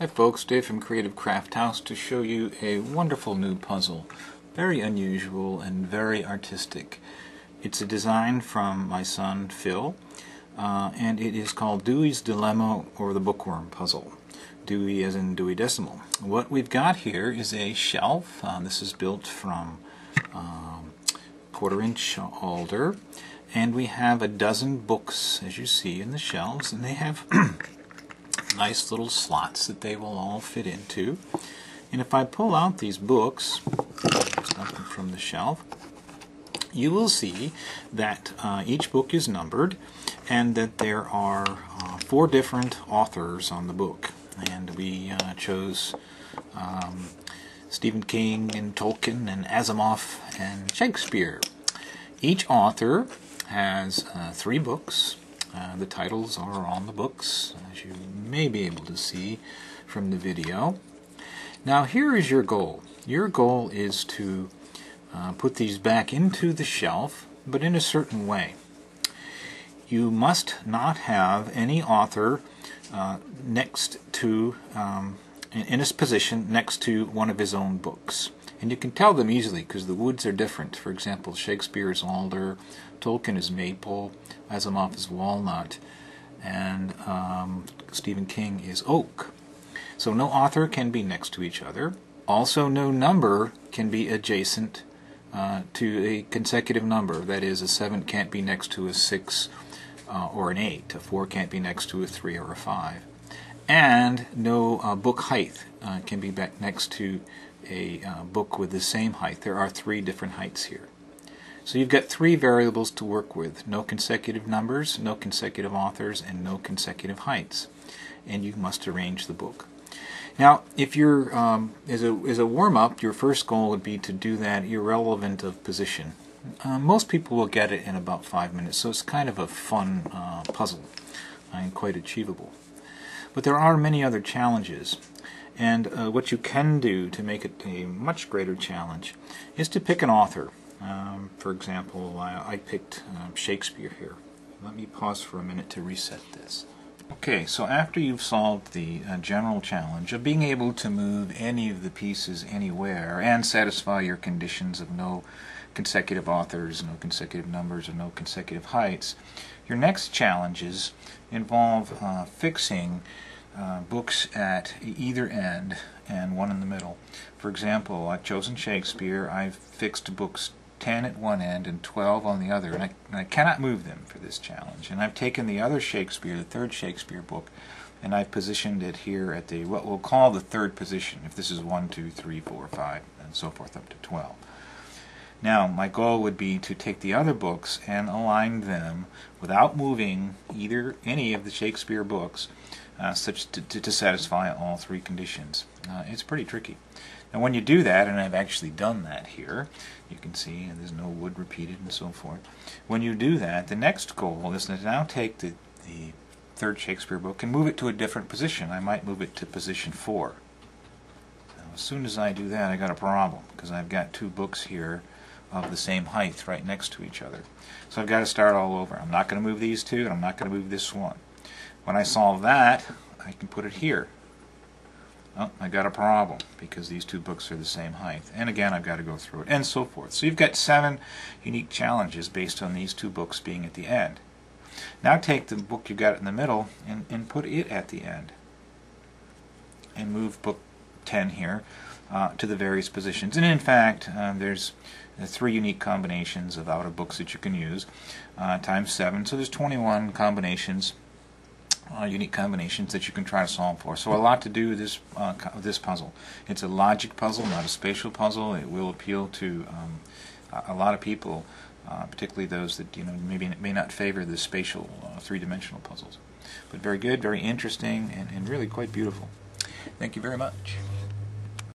Hi folks, Dave from Creative Craft House to show you a wonderful new puzzle. Very unusual and very artistic. It's a design from my son Phil, and it is called Deweys Dilemma, or the Bookworm Puzzle. Dewey as in Dewey Decimal. What we've got here is a shelf. This is built from quarter-inch alder, and we have a dozen books, as you see, in the shelves, and they have nice little slots that they will all fit into. And if I pull out these books, dump them from the shelf, you will see that each book is numbered and that there are 4 different authors on the book. And we chose Stephen King and Tolkien and Asimov and Shakespeare. Each author has 3 books. The titles are on the books, as you may be able to see from the video. Now here is your goal. Your goal is to put these back into the shelf, but in a certain way. You must not have any author next to, in his position next to one of his own books. And you can tell them easily because the woods are different. For example, Shakespeare is alder, Tolkien is maple, Asimov is walnut, and Stephen King is oak. So no author can be next to each other. Also, no number can be adjacent to a consecutive number. That is, a 7 can't be next to a 6 or an 8. A 4 can't be next to a 3 or a 5. And no book height can be back next to a book with the same height. There are 3 different heights here. So you've got 3 variables to work with. No consecutive numbers, no consecutive authors, and no consecutive heights. And you must arrange the book. Now, if you're, as a warm-up, your first goal would be to do that irrelevant of position. Most people will get it in about 5 minutes, so it's kind of a fun puzzle and quite achievable. But there are many other challenges. And what you can do to make it a much greater challenge is to pick an author. For example, I picked Shakespeare here. Let me pause for a minute to reset this. Okay, so after you've solved the general challenge of being able to move any of the pieces anywhere and satisfy your conditions of no consecutive authors, no consecutive numbers, or no consecutive heights, your next challenges involve fixing books at either end and one in the middle. For example, I've chosen Shakespeare. I've fixed books 10 at one end and 12 on the other, and I cannot move them for this challenge. And I've taken the other Shakespeare, the 3rd Shakespeare book, and I've positioned it here at the what we'll call the 3rd position, if this is 1, 2, 3, 4, 5, and so forth up to 12. Now, my goal would be to take the other books and align them without moving any of the Shakespeare books such to satisfy all 3 conditions. It's pretty tricky. Now when you do that, and I've actually done that here, you can see there's no wood repeated and so forth. When you do that, the next goal is to now take the 3rd Shakespeare book and move it to a different position. I might move it to position 4. Now, as soon as I do that, I got a problem, because I've got 2 books here of the same height right next to each other. So I've got to start all over. I'm not going to move these 2, and I'm not going to move this one. When I solve that, I can put it here. Oh, I got a problem because these 2 books are the same height. And again, I've got to go through it, and so forth. So you've got 7 unique challenges based on these 2 books being at the end. Now take the book you got in the middle and put it at the end. And move book 10 here to the various positions. And in fact, there's 3 unique combinations of outer books that you can use, times 7. So there's 21 combinations. Unique combinations that you can try to solve for. So a lot to do with this puzzle. It's a logic puzzle, not a spatial puzzle. It will appeal to a lot of people, particularly those that may not favor the spatial 3-dimensional puzzles. But very good, very interesting, and really quite beautiful. Thank you very much.